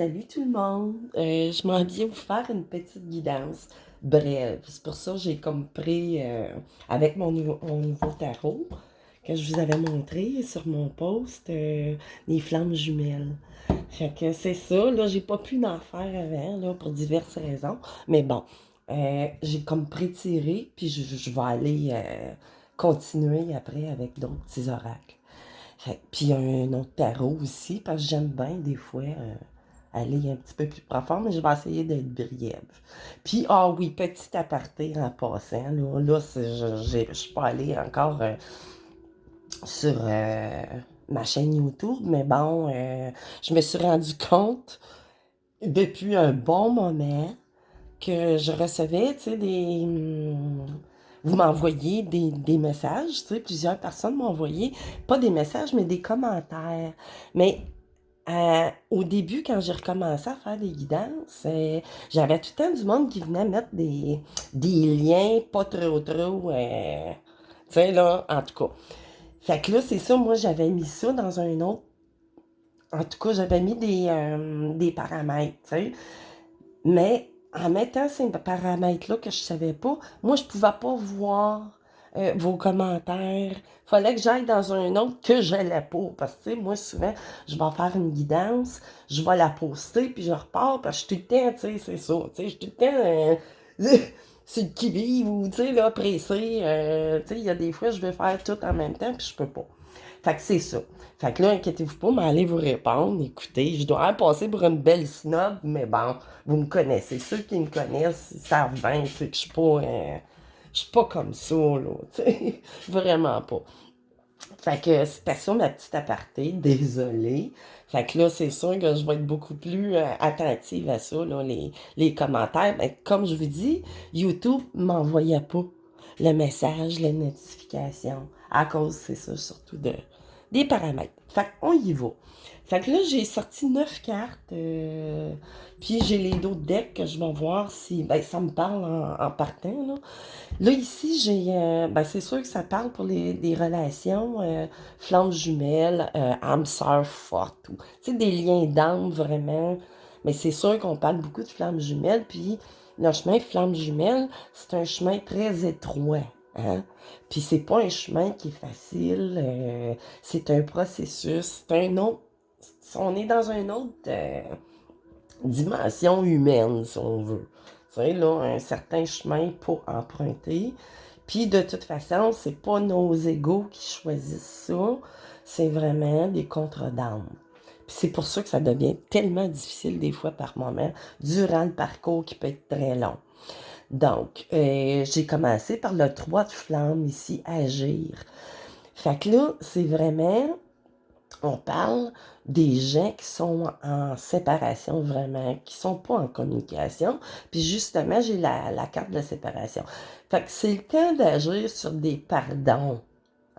Salut tout le monde! Je m'en viens vous faire une petite guidance brève. C'est pour ça que j'ai comme pris avec mon nouveau tarot que je vous avais montré sur mon post les flammes jumelles. Fait que c'est ça, là, j'ai pas pu en faire avant, là, pour diverses raisons. Mais bon, j'ai comme prétiré, puis je vais aller continuer après avec d'autres petits oracles. Puis il y a un autre tarot aussi, parce que j'aime bien des fois aller un petit peu plus profond, mais je vais essayer d'être brève. Puis, ah oui, petit aparté en passant, là je suis pas allée encore sur ma chaîne YouTube, mais bon, je me suis rendu compte depuis un bon moment que je recevais, tu sais, vous m'envoyez des messages, tu sais, plusieurs personnes m'ont envoyé, pas des messages, mais des commentaires. Mais au début, quand j'ai recommencé à faire des guidances, j'avais tout le temps du monde qui venait mettre des liens pas trop, tu sais, là, en tout cas. Fait que là, c'est ça, moi, j'avais mis ça dans un autre. En tout cas, j'avais mis des paramètres, tu sais. Mais en mettant ces paramètres-là que je savais pas, moi, je pouvais pas voir vos commentaires. Fallait que j'aille dans un autre que j'allais pas. Parce que, tu sais, moi, souvent, je vais faire une guidance, je vais la poster, puis je repars, parce que je suis tout le temps, tu sais, c'est ça. Tu sais, je suis tout le temps sur le qui-vive ou, tu sais, là, pressé. Tu sais, il y a des fois, je vais faire tout en même temps, puis je peux pas. Fait que c'est ça. Fait que là, inquiétez-vous pas, mais allez vous répondre. Écoutez, je dois passer pour une belle snob, mais bon, vous me connaissez. Ceux qui me connaissent, ils savent bien, c'est que je suis pas comme ça, là, tu sais. Vraiment pas. Fait que c'était ça ma petite aparté, désolée. Fait que là, c'est sûr que je vais être beaucoup plus attentive à ça, là, les commentaires. Ben, comme je vous dis, YouTube m'envoyait pas le message, les notifications, à cause, c'est ça, surtout des paramètres. Fait qu'on y va. Fait que là, j'ai sorti 9 cartes, puis j'ai les autres decks que je vais voir si, ben, ça me parle en partant, là. Là, ici, ben, c'est sûr que ça parle pour des relations, flammes jumelles, âme sœur forte, ou, tu sais, des liens d'âme vraiment. Mais c'est sûr qu'on parle beaucoup de flammes jumelles, puis le chemin flammes jumelles, c'est un chemin très étroit, hein. Puis c'est pas un chemin qui est facile, c'est un processus, c'est un autre, on est dans une autre dimension humaine, si on veut. Tu sais, là, un certain chemin pour emprunter. Puis de toute façon, c'est pas nos égos qui choisissent ça, c'est vraiment des contre-d'âme. Puis c'est pour ça que ça devient tellement difficile des fois par moment, durant le parcours qui peut être très long. Donc, j'ai commencé par le 3 de flamme ici, agir. Fait que là, c'est vraiment on parle des gens qui sont en séparation vraiment, qui sont pas en communication. Puis justement, j'ai la carte de la séparation. Fait que c'est le temps d'agir sur des pardons.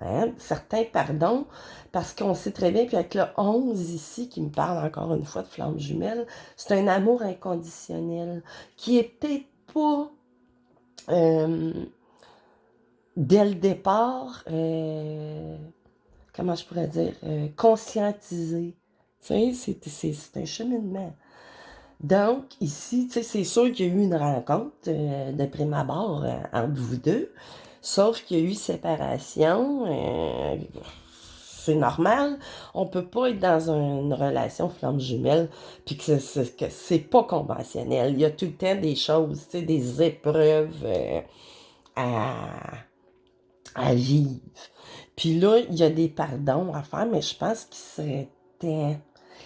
Hein? Certains pardons, parce qu'on sait très bien, puis avec le 11 ici, qui me parle encore une fois de flamme jumelle, c'est un amour inconditionnel, qui est peut-être pas, euh, dès le départ, comment je pourrais dire, conscientiser. Tu sais, c'est un cheminement. Donc, ici, tu sais, c'est sûr qu'il y a eu une rencontre de prime abord entre vous deux, sauf qu'il y a eu séparation. C'est normal. On peut pas être dans une relation flamme jumelle puis que c'est pas conventionnel. Il y a tout le temps des choses, tu sais, des épreuves à, à vivre. Puis là, il y a des pardons à faire, mais je pense qu'il serait temps.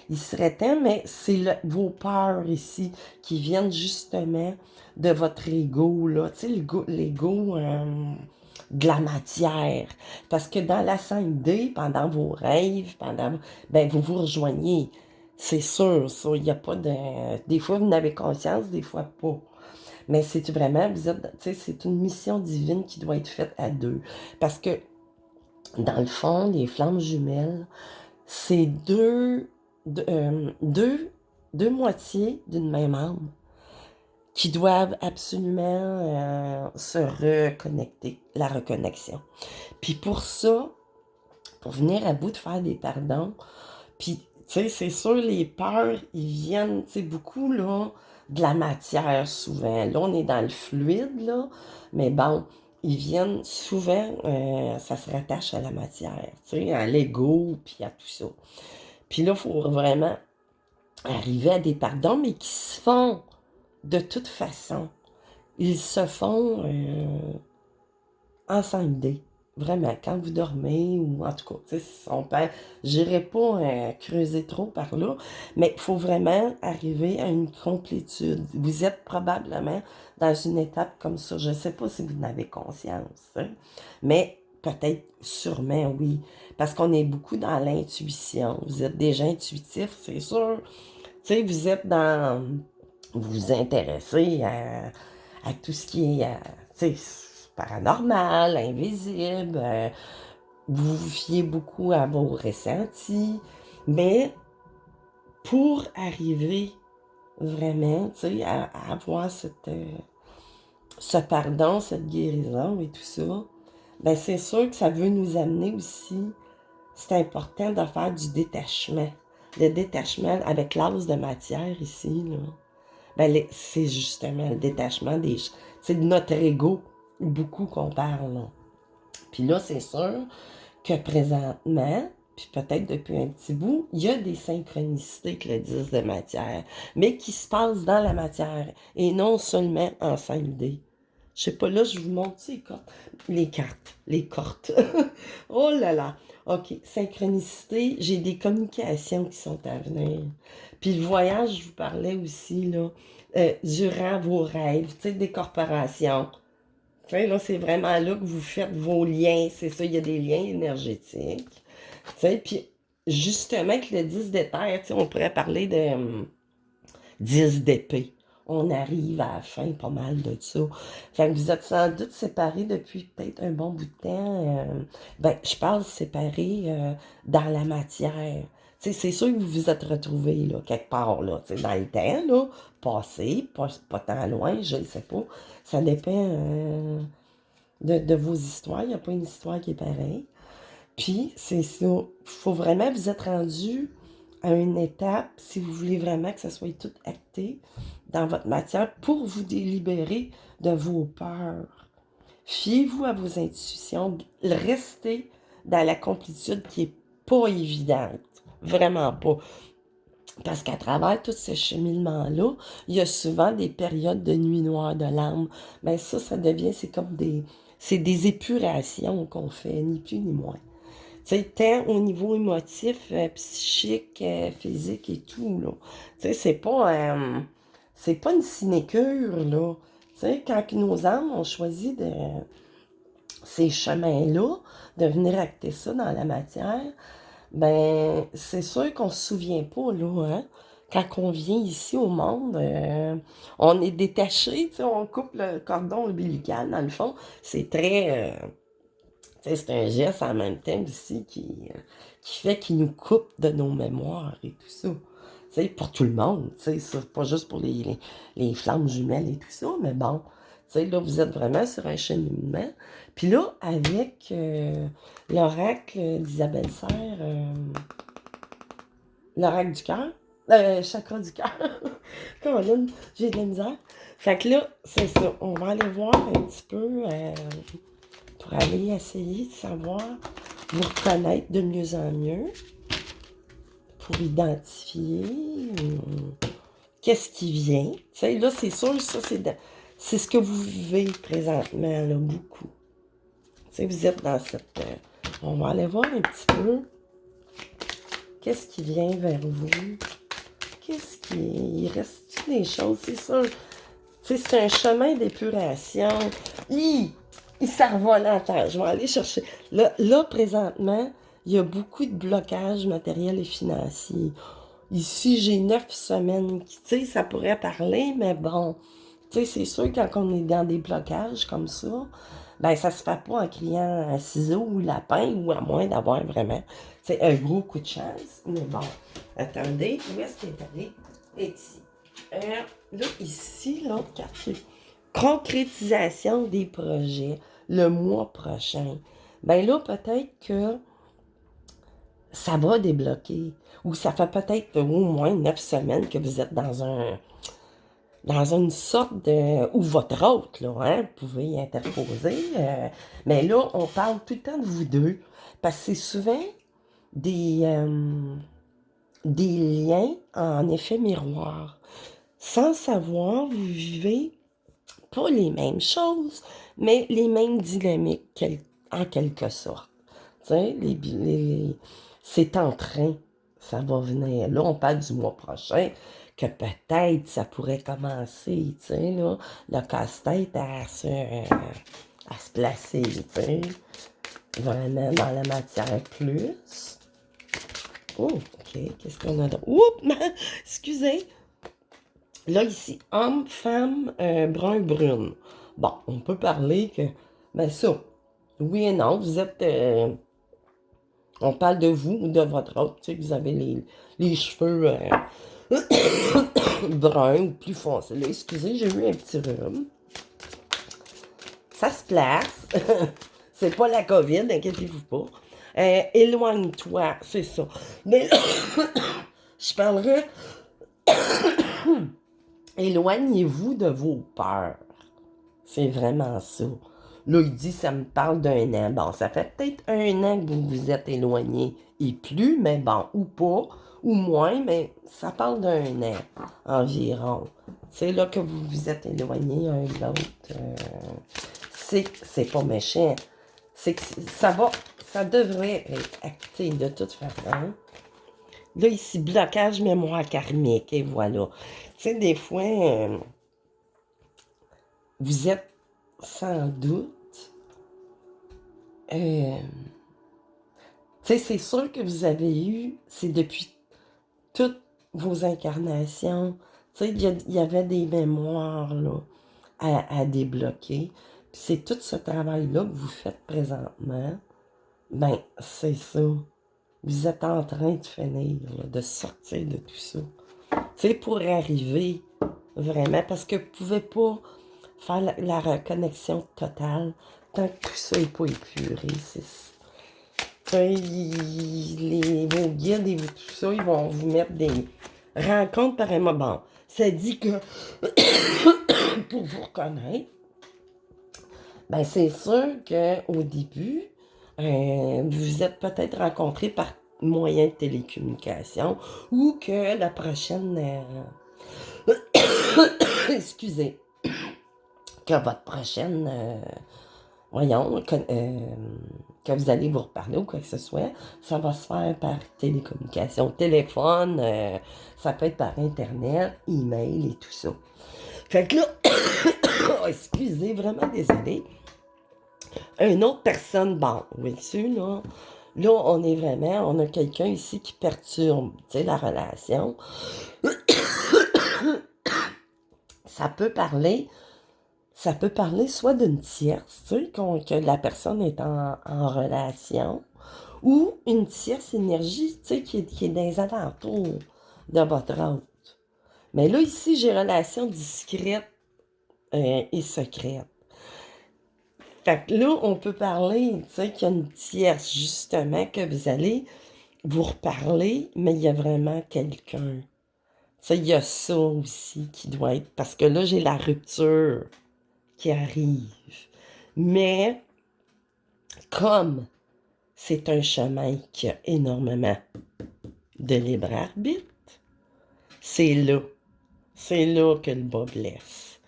Il serait temps, mais c'est vos peurs ici qui viennent justement de votre ego, là. Tu sais, l'ego de la matière. Parce que dans la 5D, pendant vos rêves, ben, vous vous rejoignez. C'est sûr, ça. Il n'y a pas de. Des fois, vous n'avez conscience, des fois pas. Mais c'est vraiment, vous êtes, tu sais, c'est une mission divine qui doit être faite à deux. Parce que dans le fond, les flammes jumelles, c'est deux, deux moitiés d'une même âme qui doivent absolument se reconnecter, la reconnexion. Puis pour ça, pour venir à bout de faire des pardons, puis Tu sais, c'est sûr, les peurs, ils viennent, tu sais, beaucoup, là, de la matière, souvent. Là, on est dans le fluide, là, mais bon, ils viennent souvent, ça se rattache à la matière, tu sais, à l'ego, puis à tout ça. Puis là, il faut vraiment arriver à des pardons, mais qui se font de toute façon. Ils se font en 5D. Vraiment, quand vous dormez, ou en tout cas, tu sais, on peut, j'irai pas creuser trop par là, mais il faut vraiment arriver à une complétude. Vous êtes probablement dans une étape comme ça. Je ne sais pas si vous en avez conscience, hein, mais peut-être, sûrement, oui, parce qu'on est beaucoup dans l'intuition. Vous êtes déjà intuitif, c'est sûr. Tu sais, vous êtes dans, vous vous intéressez à tout ce qui est, tu sais, paranormal, invisible. Vous vous fiez beaucoup à vos ressentis. Mais pour arriver vraiment, tu sais, à avoir ce pardon, cette guérison et tout ça, ben c'est sûr que ça veut nous amener aussi, c'est important de faire du détachement. Le détachement avec l'as de matière ici, là. Ben, c'est justement le détachement c'est de notre ego, beaucoup qu'on parle, là. Puis là, c'est sûr que présentement, puis peut-être depuis un petit bout, il y a des synchronicités que le 10 de matière, mais qui se passent dans la matière et non seulement en 5D. Je sais pas, là, je vous montre les cartes. Les cartes. Oh là là. OK, synchronicité, j'ai des communications qui sont à venir. Puis le voyage, je vous parlais aussi, là, durant vos rêves, tu sais, des corporations. Tu sais, là, c'est vraiment là que vous faites vos liens. C'est ça, il y a des liens énergétiques. Tu sais, puis justement, avec le 10 d'éther, tu sais, on pourrait parler de 10 d'épée. On arrive à la fin pas mal de ça. Fait que vous êtes sans doute séparés depuis peut-être un bon bout de temps. Ben, je parle séparés dans la matière. Tu sais, c'est sûr que vous vous êtes retrouvés, là, quelque part, là, tu sais, dans le temps, là, passé, pas tant loin, je ne sais pas. Ça dépend de vos histoires. Il n'y a pas une histoire qui est pareille. Puis, c'est ça. Il faut vraiment vous être rendu à une étape, si vous voulez vraiment que ça soit tout acté dans votre matière, pour vous délibérer de vos peurs. Fiez-vous à vos intuitions. Restez dans la complétude qui est pas évidente. Vraiment pas. Parce qu'à travers tout ce cheminement-là, il y a souvent des périodes de nuit noire de l'âme. Mais ça devient, c'est des épurations qu'on fait, ni plus ni moins. Tu sais, tant au niveau émotif, psychique, physique et tout, là. Tu sais, c'est pas une sinécure, là. Tu sais, quand nos âmes ont choisi ces chemins-là, de venir acter ça dans la matière, ben, c'est sûr qu'on se souvient pas, là, hein. Quand on vient ici au monde, on est détaché, tu sais, on coupe le cordon ombilical, dans le fond. C'est très, c'est un geste en même temps aussi qui fait qu'il nous coupe de nos mémoires et tout ça. T'sais, pour tout le monde, c'est pas juste pour les flammes jumelles et tout ça, mais bon, là, vous êtes vraiment sur un cheminement. Puis là, avec l'oracle d'Isabelle Serre, l'oracle du cœur, chakra du cœur, Caroline, j'ai de la misère. Fait que là, c'est ça, on va aller voir un petit peu pour aller essayer de savoir, vous reconnaître de mieux en mieux, pour identifier qu'est-ce qui vient. Tu sais, là, c'est sûr, ça, c'est ce que vous vivez présentement, là, beaucoup. Tu sais, vous êtes dans cette... on va aller voir un petit peu qu'est-ce qui vient vers vous. Qu'est-ce qui... Il reste des choses, c'est sûr. Tu sais, c'est un chemin d'épuration. Il s'envole en terre. Je vais aller chercher. Là, présentement, il y a beaucoup de blocages matériels et financiers. Ici, j'ai 9 semaines. Tu sais, ça pourrait parler, mais bon. Tu sais, c'est sûr, quand on est dans des blocages comme ça, ben ça se fait pas en criant à ciseaux ou lapin, ou à moins d'avoir vraiment, c'est un gros coup de chance. Mais bon, attendez, où est-ce qu'il est allé? Ici. Là, ici, l'autre quartier. Concrétisation des projets le mois prochain. Ben là, peut-être que ça va débloquer. Ou ça fait peut-être au moins 9 semaines que vous êtes dans une sorte de... ou votre hôte, là, hein, vous pouvez y interposer. Mais là, on parle tout le temps de vous deux, parce que c'est souvent des, euh, des liens en effet miroir. Sans savoir, vous vivez pas les mêmes choses, mais les mêmes dynamiques en quelque sorte. Tu sais, c'est en train, ça va venir. Là, on parle du mois prochain, que peut-être ça pourrait commencer, tu sais, là, le casse-tête à se placer, tu sais, vraiment dans la matière plus. Oh, OK, qu'est-ce qu'on a là? Oups, excusez. Là, ici, homme, femme, brun, brune. Bon, on peut parler que, ben ça, oui et non, vous êtes, on parle de vous ou de votre autre, tu sais, vous avez les cheveux bruns ou plus foncés. Là, excusez, j'ai eu un petit rhume. Ça se place. C'est pas la COVID, inquiétez-vous pas. Éloigne-toi, c'est ça. Mais je parlerai, éloignez-vous de vos peurs. C'est vraiment ça. Là, il dit, ça me parle d'un an. Bon, ça fait peut-être un an que vous vous êtes éloigné et plus, mais bon, ou pas, ou moins, mais ça parle d'un an environ. C'est là que vous vous êtes éloigné un de l'autre. C'est pas méchant. C'est que ça devrait être acté de toute façon. Là, ici, blocage mémoire karmique, et voilà. Tu sais, des fois, vous êtes sans doute, tu sais, c'est sûr que vous avez eu, c'est depuis toutes vos incarnations, tu sais, il y avait des mémoires, là, à débloquer. Puis c'est tout ce travail-là que vous faites présentement. Ben, c'est ça. Vous êtes en train de finir, là, de sortir de tout ça. Tu sais, pour arriver vraiment, parce que vous ne pouvez pas faire la reconnexion totale tant que tout ça n'est pas épuré. Vos guides et tout ça, ils vont vous mettre des rencontres par un bon. Ça dit que pour vous reconnaître, ben c'est sûr qu'au début, vous vous êtes peut-être rencontrés par moyen de télécommunication ou que la prochaine... excusez, que votre prochaine... voyons, que vous allez vous reparler ou quoi que ce soit, ça va se faire par télécommunication, téléphone, ça peut être par Internet, email et tout ça. Fait que là, oh, excusez, vraiment désolé. Une autre personne, bon, vois-tu, là, on a quelqu'un ici qui perturbe, tu sais, la relation. Ça peut parler soit d'une tierce, tu sais, que la personne est en relation, ou une tierce énergie, tu sais, qui est dans les alentours de votre hôte. Mais là, ici, j'ai relation discrète et secrète. Fait que là, on peut parler, tu sais, qu'il y a une tierce, justement, que vous allez vous reparler, mais il y a vraiment quelqu'un. Tu sais, il y a ça aussi qui doit être, parce que là, j'ai la rupture qui arrive. Mais, comme c'est un chemin qui a énormément de libre arbitre, c'est là. C'est là que le bas blesse.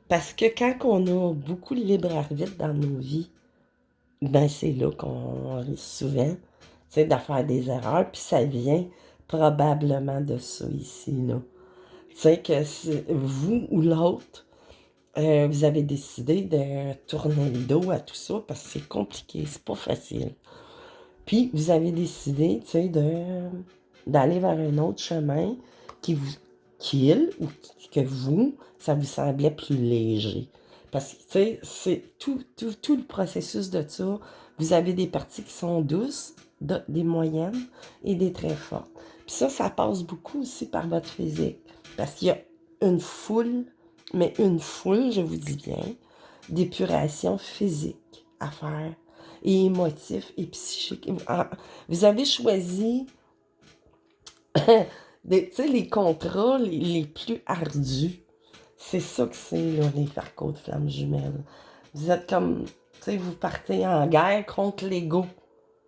Parce que quand on a beaucoup de libre arbitre dans nos vies, ben c'est là qu'on risque souvent, tu sais, de faire des erreurs, puis ça vient probablement de ça ici, là. Tu sais, que vous ou l'autre, vous avez décidé de tourner le dos à tout ça parce que c'est compliqué, c'est pas facile. Puis vous avez décidé, tu sais, d'aller vers un autre chemin ou que vous, ça vous semblait plus léger. Parce que, tu sais, c'est tout le processus de ça. Vous avez des parties qui sont douces, des moyennes et des très fortes. Puis ça passe beaucoup aussi par votre physique. Parce qu'il y a une foule, je vous dis bien, d'épuration physique à faire. et émotif et psychique. Vous avez choisi tu sais, les contrats les plus ardus. C'est ça que c'est, là, les parcours de flammes jumelles. Vous êtes comme, tu sais, vous partez en guerre contre l'ego.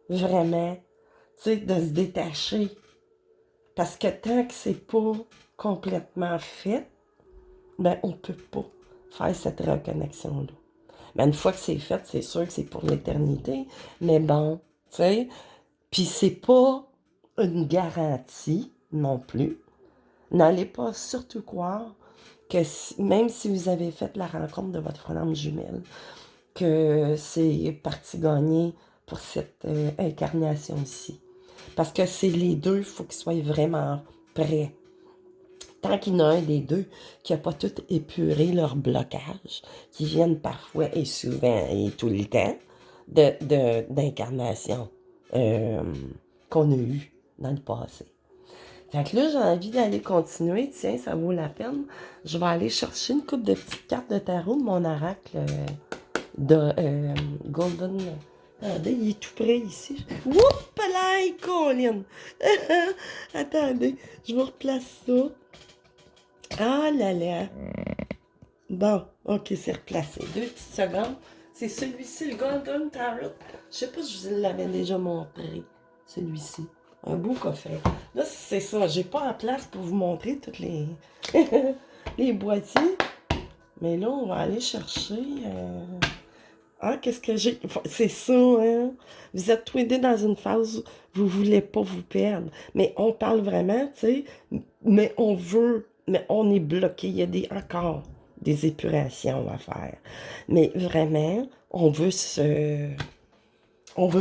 Vraiment. Tu sais, de se détacher. Parce que tant que c'est pas complètement fait, ben, on peut pas faire cette reconnexion-là. Mais une fois que c'est fait, c'est sûr que c'est pour l'éternité. Mais bon, tu sais, puis c'est pas une garantie non plus. N'allez pas surtout croire que même si vous avez fait la rencontre de votre flamme jumelle, que c'est parti gagné pour cette incarnation-ci. Parce que c'est les deux, il faut qu'ils soient vraiment prêts. Tant qu'il y en a un des deux qui n'a pas tout épuré leur blocage, qui viennent parfois et souvent et tout le temps d'incarnation qu'on a eu dans le passé. Fait que là, j'ai envie d'aller continuer. Tiens, ça vaut la peine. Je vais aller chercher une coupe de petites cartes de tarot de mon oracle de Golden. Attendez, il est tout près ici. Whoop là, Colin! Attendez, je vous replace ça. Ah là là. Bon, ok, c'est replacé. 2 petites secondes. C'est celui-ci, le Golden Tarot. Je sais pas si je vous l'avais déjà montré. Celui-ci. Un beau coffret. Là, c'est ça. J'ai pas en place pour vous montrer toutes les, les boîtiers. Mais là, on va aller chercher. Ah, qu'est-ce que j'ai? C'est ça, hein? Vous êtes tous les deux dans une phase où vous voulez pas vous perdre. Mais on parle vraiment, tu sais, mais on veut, mais on est bloqué. Il y a encore des épurations à faire. Mais vraiment, on veut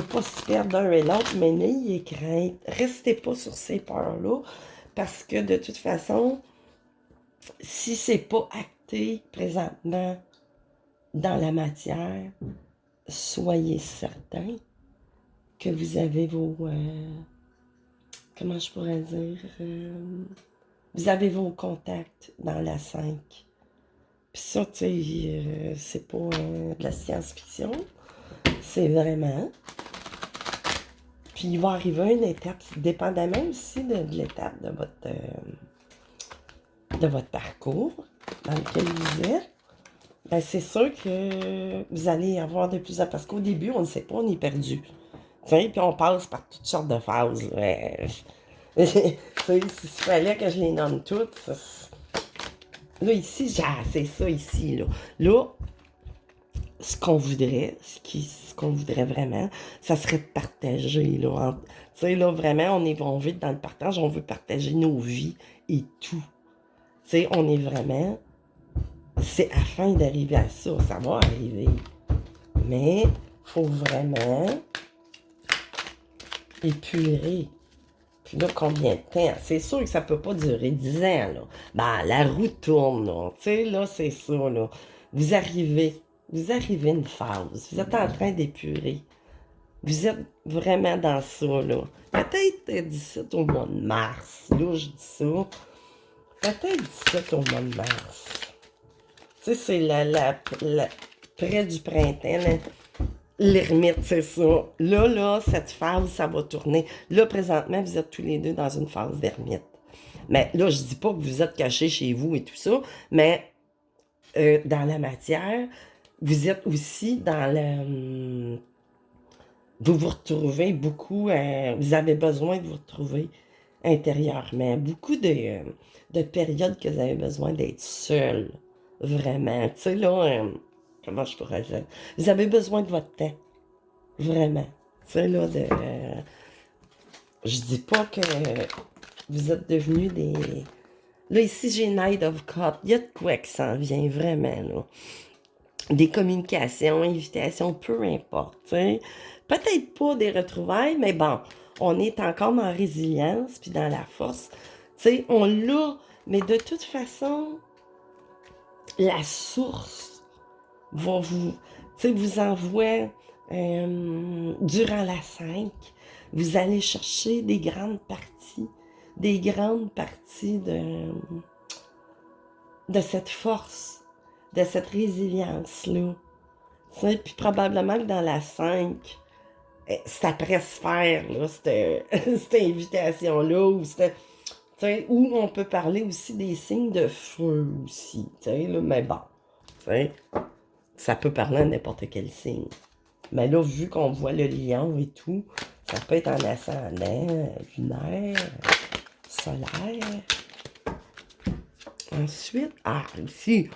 pas se perdre d'un et l'autre, mais n'ayez crainte. Restez pas sur ces peurs-là, parce que de toute façon, si c'est pas acté présentement dans la matière, soyez certain que vous avez vos... comment je pourrais dire? Vous avez vos contacts dans la 5. Puis ça, tu sais, c'est pas de la science-fiction. C'est vraiment. Puis il va arriver une étape, dépendamment aussi de l'étape de votre parcours dans lequel vous êtes. Ben, c'est sûr que vous allez avoir de plus en plus... Parce qu'au début, on ne sait pas, on est perdu. Puis on passe par toutes sortes de phases. S'il fallait que je les nomme toutes, là, ici, c'est ça ici. Là, ce qu'on voudrait, ce qu'on voudrait vraiment, ça serait de partager. Là, tu sais, là, vraiment, on veut être dans le partage, on veut partager nos vies et tout. Tu sais, on est vraiment... C'est afin d'arriver à ça, ça va arriver. Mais il faut vraiment épurer. Puis là, combien de temps? C'est sûr que ça peut pas durer 10 ans, là. Ben, la roue tourne, là. Tu sais, là, c'est ça, là. Vous arrivez une phase. Vous êtes en train d'épurer. Vous êtes vraiment dans ça, là. Peut-être 17 au mois de mars. Là, je dis ça. Peut-être 17 au mois de mars. Tu sais, c'est près du printemps, là. L'ermite, c'est ça. Là, cette phase, ça va tourner. Là, présentement, vous êtes tous les deux dans une phase d'ermite. Mais là, je dis pas que vous êtes cachés chez vous et tout ça, mais dans la matière, vous êtes aussi dans le... vous vous retrouvez beaucoup, vous avez besoin de vous retrouver intérieurement. Beaucoup de périodes que vous avez besoin d'être seul. Vraiment. Tu sais, là, comment je pourrais dire? Vous avez besoin de votre temps. Vraiment. Tu sais, là, je dis pas que vous êtes devenus des... Là, ici, j'ai Knight of Cups. Il y a de quoi qui s'en vient, vraiment, là. Des communications, invitations, peu importe, tu sais. Peut-être pas des retrouvailles, mais bon, on est encore dans la résilience, puis dans la force. Tu sais, on l'a, mais de toute façon, la source va vous envoie durant la 5, vous allez chercher des grandes parties de cette force, de cette résilience-là. Puis probablement que dans la 5, c'est après se faire, là, cette invitation-là, ou on peut parler aussi des signes de feu aussi, tu sais, là, mais bon, tu sais, ça peut parler à n'importe quel signe. Mais là, vu qu'on voit le lion et tout, ça peut être en ascendant, lunaire, solaire. Ensuite, ici,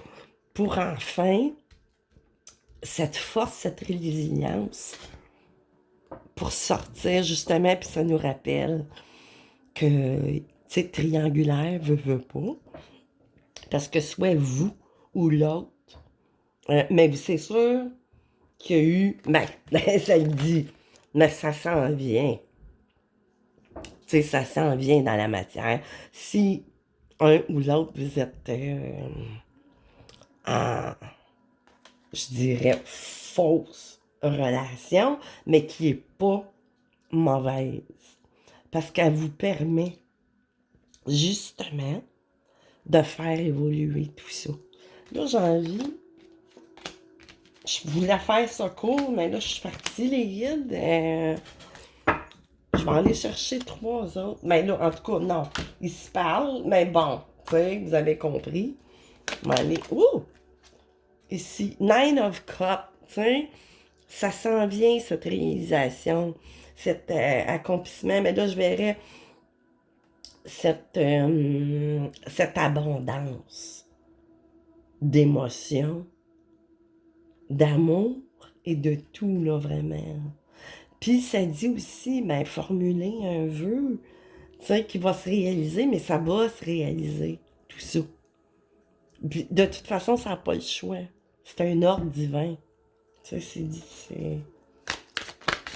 pour enfin, cette force, cette résilience, pour sortir justement, puis ça nous rappelle que, tu sais, triangulaire veut pas, parce que soit vous ou l'autre, mais c'est sûr qu'il y a eu, ça le dit, mais ça s'en vient. Tu sais, ça s'en vient dans la matière. Si un ou l'autre, vous êtes en, je dirais, fausse relation, mais qui est pas mauvaise. Parce qu'elle vous permet, justement, de faire évoluer tout ça. Là, j'ai envie. Je voulais faire ça court, mais là, je suis partie, les guides. Je vais aller chercher 3 autres. Mais là, en tout cas, non. Ils se parlent, mais bon, tu sais, vous avez compris. Je vais aller. Ouh! Ici, Nine of Cups, tu sais. Ça s'en vient, cette réalisation, cet accomplissement. Mais là, je verrais cette abondance d'émotions, d'amour et de tout, là, vraiment. Puis ça dit aussi, ben, formuler un vœu, tu sais, qui va se réaliser, mais ça va se réaliser, tout ça. Puis, de toute façon, ça n'a pas le choix. C'est un ordre divin. Tu sais, c'est dit,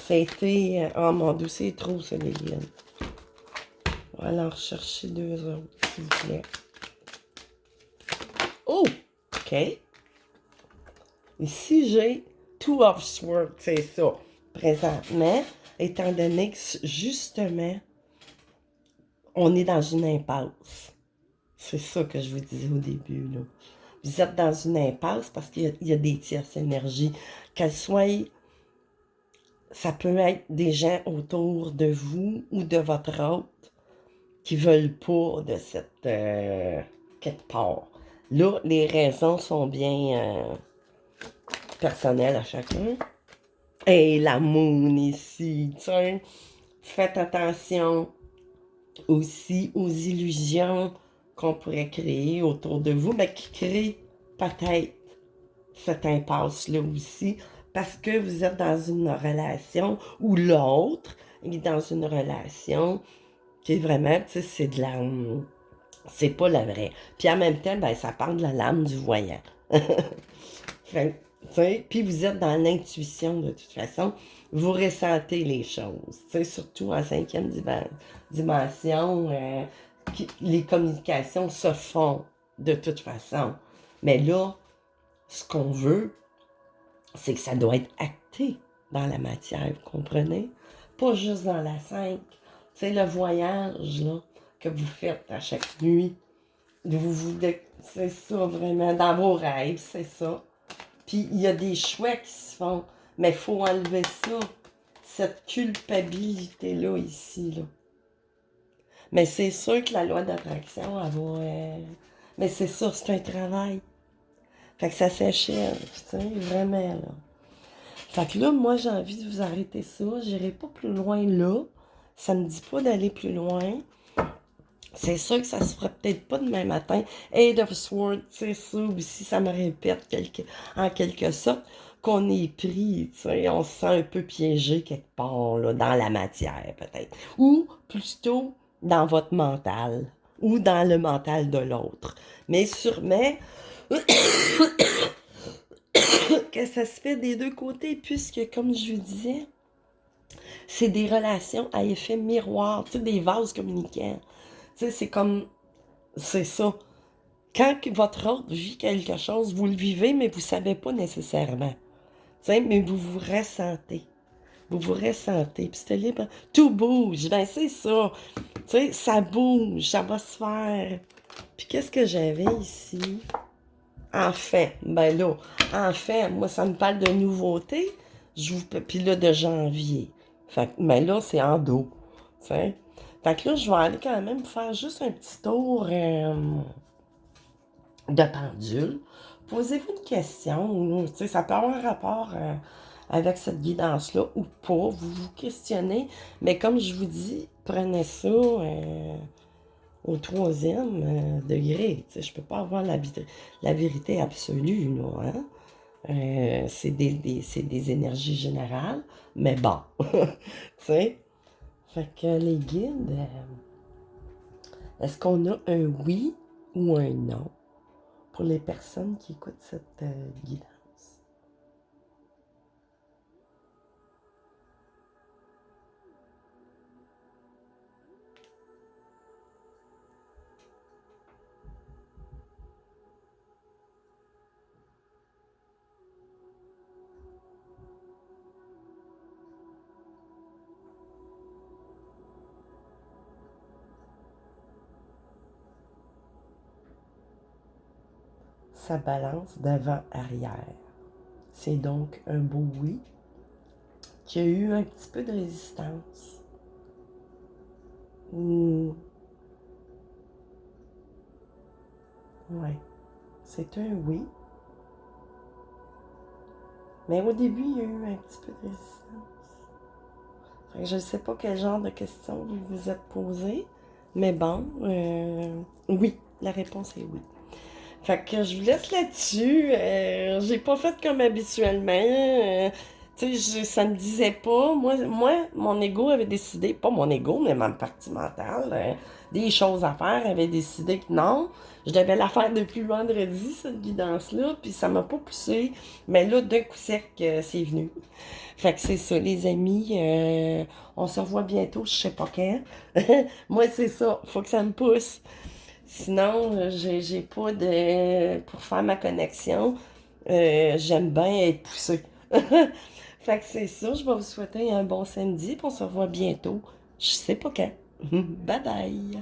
c'était... Oh mon Dieu, c'est trop, ça, les liens. On va aller en rechercher 2 autres, s'il vous plaît. Oh! OK. Ici, j'ai Two of Swords, c'est ça. Présentement, étant donné que, justement, on est dans une impasse. C'est ça que je vous disais au début, là. Vous êtes dans une impasse parce qu'il y a des tierces énergies. Qu'elles soient... Ça peut être des gens autour de vous ou de votre hôte qui veulent pas de cette... quelque part. Là, les raisons sont bien personnelles à chacun. Et la moon ici, tiens, faites attention aussi aux illusions qu'on pourrait créer autour de vous, mais qui créent peut-être cette impasse-là aussi, parce que vous êtes dans une relation où l'autre est dans une relation qui est vraiment, tu sais, c'est de la... C'est pas la vraie. Puis en même temps, ben, ça parle de la lame du voyant. Fait, puis vous êtes dans l'intuition de toute façon. Vous ressentez les choses. Surtout en 5e dimension, les communications se font de toute façon. Mais là, ce qu'on veut, c'est que ça doit être acté dans la matière, vous comprenez? Pas juste dans la 5. C'est le voyage là, que vous faites à chaque nuit. C'est ça vraiment, dans vos rêves, c'est ça. Puis il y a des choix qui se font, mais il faut enlever ça, cette culpabilité-là ici, là. Mais c'est sûr que la loi d'attraction, elle va... Mais c'est ça, c'est un travail. Fait que ça s'échelle, tu sais, vraiment, là. Fait que là, moi, j'ai envie de vous arrêter ça. J'irai pas plus loin là. Ça me dit pas d'aller plus loin. C'est sûr que ça se fera peut-être pas demain matin. Eight of Swords, c'est ça aussi, ça me répète en quelque sorte qu'on est pris, tu sais, on se sent un peu piégé quelque part, là, dans la matière peut-être. Ou plutôt dans votre mental, ou dans le mental de l'autre. Mais sûrement que ça se fait des deux côtés, puisque, comme je vous disais, c'est des relations à effet miroir, tu sais, des vases communicants. Tu sais, c'est comme... C'est ça. Quand votre autre vit quelque chose, vous le vivez, mais vous ne savez pas nécessairement. Tu sais, mais vous vous ressentez. Vous vous ressentez. Puis c'est libre. Tout bouge. Ben, c'est ça. Tu sais, ça bouge. Ça va se faire. Puis qu'est-ce que j'avais ici? Enfin. Ben là, enfin, moi, ça me parle de nouveautés. Puis là, de janvier. Fait mais là, c'est en dos. T'sais. Fait que là, je vais aller quand même faire juste un petit tour de pendule. Posez-vous une question. Ça peut avoir un rapport avec cette guidance-là ou pas. Vous vous questionnez. Mais comme je vous dis, prenez ça au troisième degré. Je ne peux pas avoir la vérité absolue, là, hein? C'est des énergies générales, mais bon, tu sais. Fait que les guides, est-ce qu'on a un oui ou un non pour les personnes qui écoutent cette guidance? Ça balance d'avant-arrière. C'est donc un beau oui qui a eu un petit peu de résistance. Ouais, c'est un oui. Mais au début, il y a eu un petit peu de résistance. Fait que je ne sais pas quel genre de questions vous vous êtes posé, mais bon, oui, la réponse est oui. Fait que je vous laisse là-dessus. J'ai pas fait comme habituellement. Ça me disait pas. Mon ego avait décidé, pas mon ego, mais ma partie mentale, des choses à faire, avait décidé que non. Je devais la faire depuis vendredi, cette guidance-là, puis ça m'a pas poussé. Mais là, d'un coup sec, c'est venu. Fait que c'est ça, les amis. On se revoit bientôt, je sais pas quand. Moi, c'est ça. Faut que ça me pousse. Sinon, j'ai pas de. Pour faire ma connexion, j'aime bien être poussée. Fait que c'est ça. Je vais vous souhaiter un bon samedi, puis on se revoit bientôt. Je sais pas quand. Bye bye!